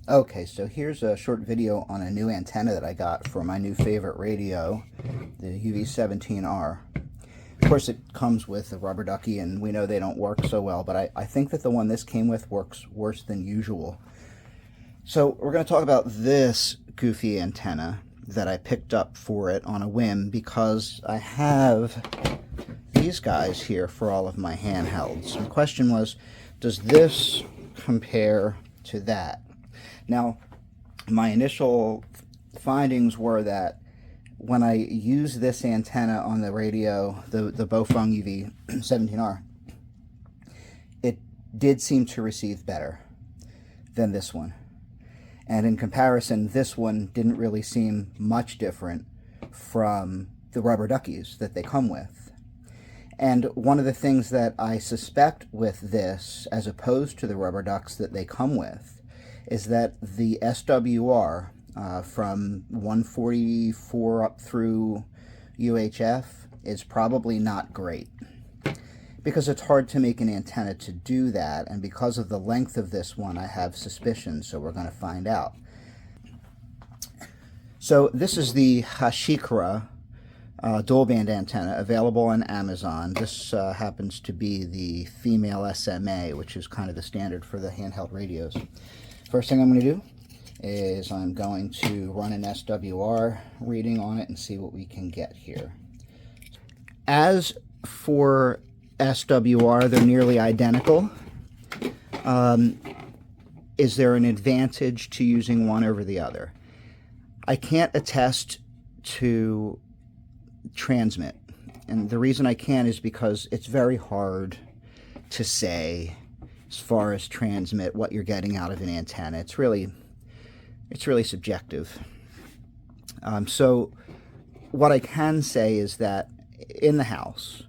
Okay, so here's a short video on a new antenna that I got for my new favorite radio, the UV17R. Of course, it comes with a rubber ducky, and we know they don't work so well, but I think that the one this came with works worse than usual. So we're going to talk about this goofy antenna that I picked up for it on a whim because I have these guys here for all of my handhelds. And the question was, does this compare to that? Now, my initial findings were that when I use this antenna on the radio, the Bofeng UV17R, it did seem to receive better than this one. And in comparison, this one didn't really seem much different from the rubber duckies that they come with. And one of the things that I suspect with this, as opposed to the rubber ducks that they come with, is that the SWR from 144 up through UHF is probably not great, because it's hard to make an antenna to do that, and because of the length of this one I have suspicions, so we're going to find out. So this is the HYS dual band antenna available on Amazon. This happens to be the female SMA, which is kind of the standard for the handheld radios. First thing I'm going to do is I'm going to run an SWR reading on it and see what we can get here. As for SWR, they're nearly identical. Is there an advantage to using one over the other? I can't attest to transmit, and the reason I can't is because it's very hard to say, as far as transmit, what you're getting out of an antenna. It's really subjective. So what I can say is that in the house,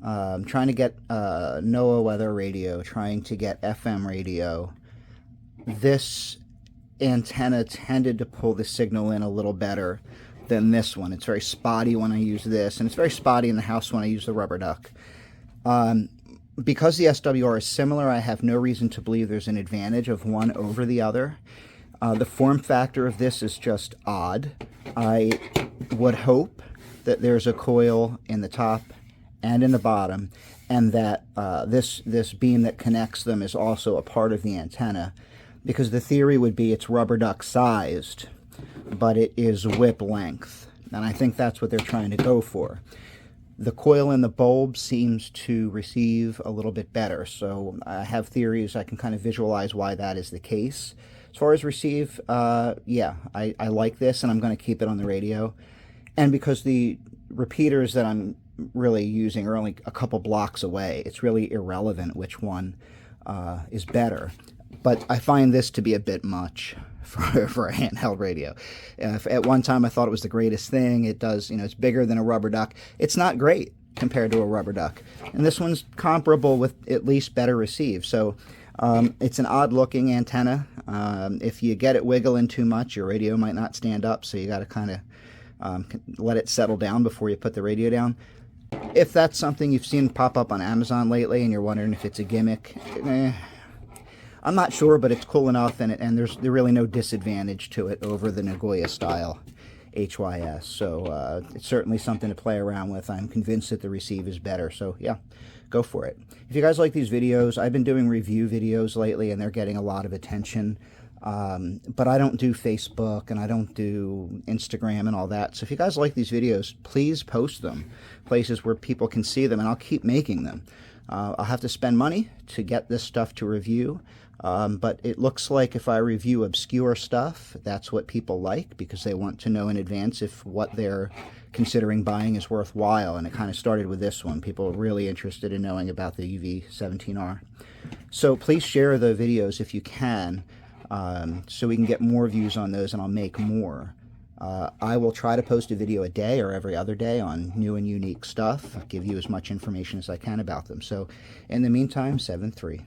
trying to get NOAA weather radio, trying to get FM radio, this antenna tended to pull the signal in a little better than this one. It's very spotty when I use this, and it's very spotty in the house when I use the rubber duck. Because the SWR is similar, I have no reason to believe there's an advantage of one over the other. The form factor of this is just odd. I would hope that there's a coil in the top and in the bottom, and that this beam that connects them is also a part of the antenna, because the theory would be it's rubber duck sized, but it is whip length, and I think that's what they're trying to go for. The coil in the bulb seems to receive a little bit better, so I have theories. I can kind of visualize why that is the case. As far as receive, yeah, I like this, and I'm going to keep it on the radio. And because the repeaters that I'm really using are only a couple blocks away, it's really irrelevant which one is better. But I find this to be a bit much for a handheld radio. At one time I thought it was the greatest thing. It does, it's bigger than a rubber duck. It's not great compared to a rubber duck. And this one's comparable with at least better receive. So it's an odd looking antenna. If you get it wiggling too much, your radio might not stand up, so you got to kind of let it settle down before you put the radio down. If that's something you've seen pop up on Amazon lately and you're wondering if it's a gimmick, I'm not sure, but it's cool enough, and there's really no disadvantage to it over the Nagoya style HYS. So it's certainly something to play around with. I'm convinced that the receive is better. So yeah, go for it. If you guys like these videos, I've been doing review videos lately, and they're getting a lot of attention. But I don't do Facebook, and I don't do Instagram and all that. So if you guys like these videos, please post them places where people can see them, and I'll keep making them. I'll have to spend money to get this stuff to review, but it looks like if I review obscure stuff, that's what people like, because they want to know in advance if what they're considering buying is worthwhile. And it kind of started with this one. People are really interested in knowing about the UV17R. So please share the videos if you can, so we can get more views on those, and I'll make more. I will try to post a video a day or every other day on new and unique stuff. I'll give you as much information as I can about them. So in the meantime, 7-3.